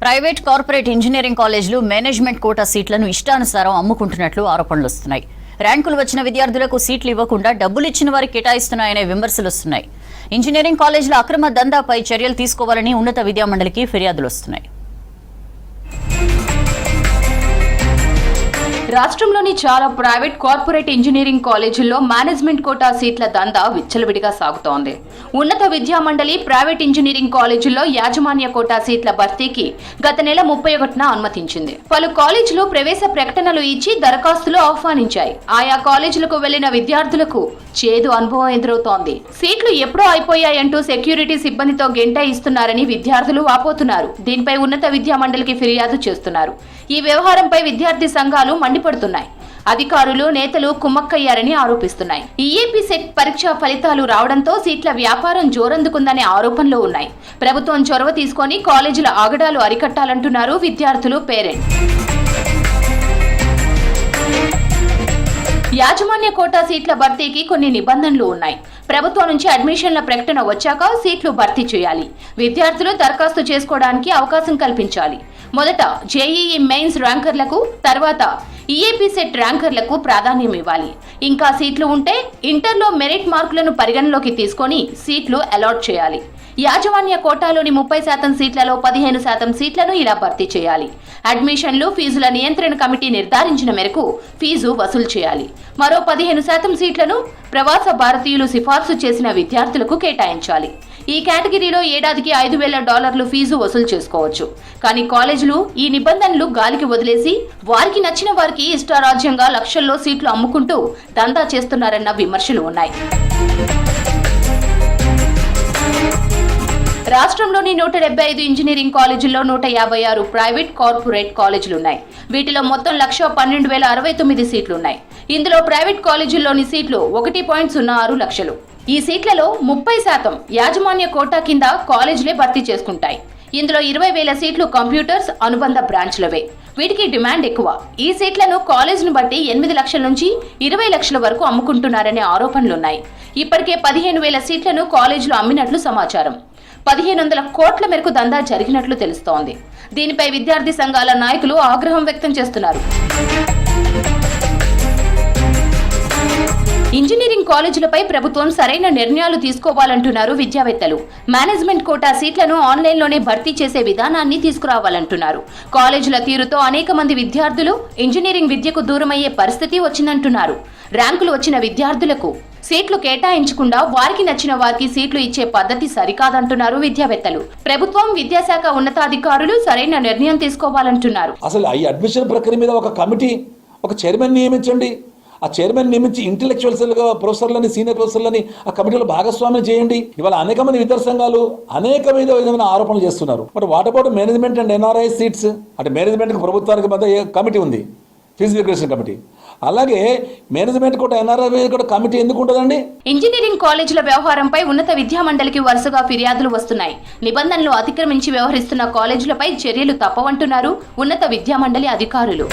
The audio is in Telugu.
ప్రైవేట్ కార్పొరేట్ ఇంజనీరింగ్ కాలేజీలు మేనేజ్మెంట్ కోటా సీట్లను ఇష్టానుసారం అమ్ముకుంటున్నట్లు ఆరోపణలు వస్తున్నాయి. ర్యాంకులు వచ్చిన విద్యార్థులకు సీట్లు ఇవ్వకుండా డబ్బులు ఇచ్చిన వారికి కేటాయిస్తున్నాయనే విమర్శలు వస్తున్నాయి. ఇంజనీరింగ్ కాలేజీల అక్రమ దందాపై చర్యలు తీసుకోవాలని ఉన్నత విద్యామండలికి ఫిర్యాదులు వస్తున్నాయి. రాష్ట్రంలోని చాలా ప్రైవేట్ కార్పొరేట్ ఇంజనీరింగ్ కాలేజీల్లో మేనేజ్మెంట్ కోటా సీట్ల దందా విచ్చలవిడిగా సాగుతోంది. ఉన్నత విద్యామండలి ప్రైవేట్ ఇంజనీరింగ్ కాలేజీల్లో యాజమాన్య కోటా సీట్ల భర్తీకి గత నెల 31న అనుమతించింది. పలు కాలేజీలు ప్రవేశ ప్రకటనలు ఇచ్చి దరఖాస్తులు ఆహ్వానించాయి. ఆయా కాలేజీలకు వెళ్లిన విద్యార్థులకు చేదు అనుభవం ఎదురవుతోంది. సీట్లు ఎప్పుడో అయిపోయాయంటూ సెక్యూరిటీ సిబ్బందితో గెంటాయిస్తున్నారని విద్యార్థులు వాపోతున్నారు. దీనిపై ఉన్నత విద్యామండలికి ఫిర్యాదు చేస్తున్నారు. ఈ వ్యవహారంపై విద్యార్థి సంఘాలు మండిపడుతున్నాయి. అధికారులు నేతలు కుమ్మక్కయ్యారని ఆరోపిస్తున్నాయి. ఈఏపీ సెట్ పరీక్ష ఫలితాలు రావడంతో సీట్ల వ్యాపారం జోరందుకుందనే ఆరోపణలు ఉన్నాయి. ప్రభుత్వం చొరవ తీసుకొని కాలేజీల ఆగడాలు అరికట్టాలంటున్నారు విద్యార్థులు, పేరెంట్స్. యాజమాన్య కోటా సీట్ల భర్తీకి కొన్ని నిబంధనలు ఉన్నాయి. ప్రభుత్వం నుంచి అడ్మిషన్ల ప్రకటన వచ్చాక సీట్లు భర్తీ చేయాలి. విద్యార్థులు దరఖాస్తు చేసుకోవడానికి అవకాశం కల్పించాలి. మొదట జేఈఈ మెయిన్స్ ర్యాంకర్లకు, తర్వాత ఈఏపీ సెట్ ర్యాంకర్లకు ప్రాధాన్యం ఇవ్వాలి. ఇంకా సీట్లు ఉంటే ఇంటర్లో మెరిట్ మార్కులను పరిగణలోకి తీసుకొని సీట్లు అలాట్ చేయాలి. యాజమాన్య కోటాలోని 30% సీట్లలో 15% సీట్లను ఇలా భర్తీ చేయాలి. అడ్మిషన్లు, ఫీజుల నియంత్రణ కమిటీ నిర్ధారించిన మేరకు ఫీజు వసూలు చేయాలి. మరో 15% సీట్లను ప్రవాస భారతీయులు సిఫార్సు చేసిన విద్యార్థులకు కేటాయించాలి. ఈ కేటగిరీలో ఏడాదికి $5,000 ఫీజు వసూలు చేసుకోవచ్చు. కానీ కాలేజీలు ఈ నిబంధనలు గాలికి వదిలేసి వారికి నచ్చిన వారికి ఇష్టారాజ్యంగా లక్షల్లో సీట్లు అమ్ముకుంటూ దందా చేస్తున్నారన్న విమర్శలు ఉన్నాయి. రాష్ట్రంలోని 175 ఇంజనీరింగ్ కాలేజీల్లో 156 ప్రైవేట్ కార్పొరేట్ కాలేజీలున్నాయి. వీటిలో మొత్తం 1,12,069 సీట్లున్నాయి. ఇందులో ప్రైవేట్ కాలేజీల్లోని సీట్లు 1.06 లక్షలు. ఈ సీట్లలో 30% యాజమాన్య కోటా కింద కాలేజీలే భర్తీ చేసుకుంటాయి. ఇందులో 20,000 సీట్లు కంప్యూటర్స్ అనుబంధ బ్రాంచ్లవే. వీటికి డిమాండ్ ఎక్కువ. ఈ సీట్లను కాలేజీని బట్టి 8 లక్షల నుంచి 20 లక్షల వరకు అమ్ముకుంటున్నారనే ఆరోపణలున్నాయి. ఇప్పటికే 15,000 సీట్లను కాలేజీలు అమ్మినట్లు సమాచారం. 1,500 కోట్ల మేరకు దందా జరిగినట్లు తెలుస్తోంది. దీనిపై విద్యార్థి సంఘాల నాయకులు ఆగ్రహం వ్యక్తం చేస్తున్నారు. ఇంజనీరింగ్ కాలేజీలపై ప్రభుత్వం సరైన నిర్ణయాలు తీసుకోవాలంటున్నారు విద్యావేత్తలు. మేనేజ్మెంట్ కోటా సీట్లను ఆన్లైన్లోనే భర్తీ చేసే విధానాన్ని తీసుకురావాలంటున్నారు. కాలేజీల తీరుతో అనేక మంది విద్యార్థులు ఇంజనీరింగ్ విద్యకు దూరమయ్యే పరిస్థితి వచ్చిందంటున్నారు. ర్యాంకులు వచ్చిన విద్యార్థులకు సీట్లు కేటాయించకుండా వారికి నచ్చిన వారికి సీట్లు ఇచ్చే పద్ధతి సరికాదంటున్నారు విద్యావేత్తలు. ప్రభుత్వం, విద్యాశాఖ ఉన్నతాధికారులు సరైన నిర్ణయం తీసుకోవాలంటున్నారు. అసలు ఈ అడ్మిషన్ ప్రక్రియ మీద ఒక కమిటీ, ఒక చైర్మన్ నియమించండి. ఆ చైర్మన్ నియమించి ఇంటెలెక్చువల్స్గా ప్రొఫెసర్లని, సీనియర్ ప్రొఫెసర్లని ఆ కమిటీలో భాగస్వామ్యం చేయండి. ఇవాళ అనేక మంది విద్యార్థి సంఘాలు అనేక విధమైన ఆరోపణలు చేస్తున్నారు. But what about management and NRI seats? అంటే మేనేజ్మెంట్కి ప్రభుత్వానికి మధ్య కమిటీ ఉంది, ఫీజు రిగ్రెషన్ కమిటీ. అలాగే మేనేజ్మెంట్ కూడా ఎన్ఆర్ఐ కూడా కమిటీ ఎందుకు ఉంటుందండి? ఇంజనీరింగ్ కాలేజీల వ్యవహారంపై ఉన్నత విద్యామండలికి వరుసగా ఫిర్యాదులు వస్తున్నాయి. నిబంధనలు అతిక్రమించి వ్యవహరిస్తున్న కాలేజీలపై చర్యలు తప్పవంటున్నారు ఉన్నత విద్యామండలి అధికారులు.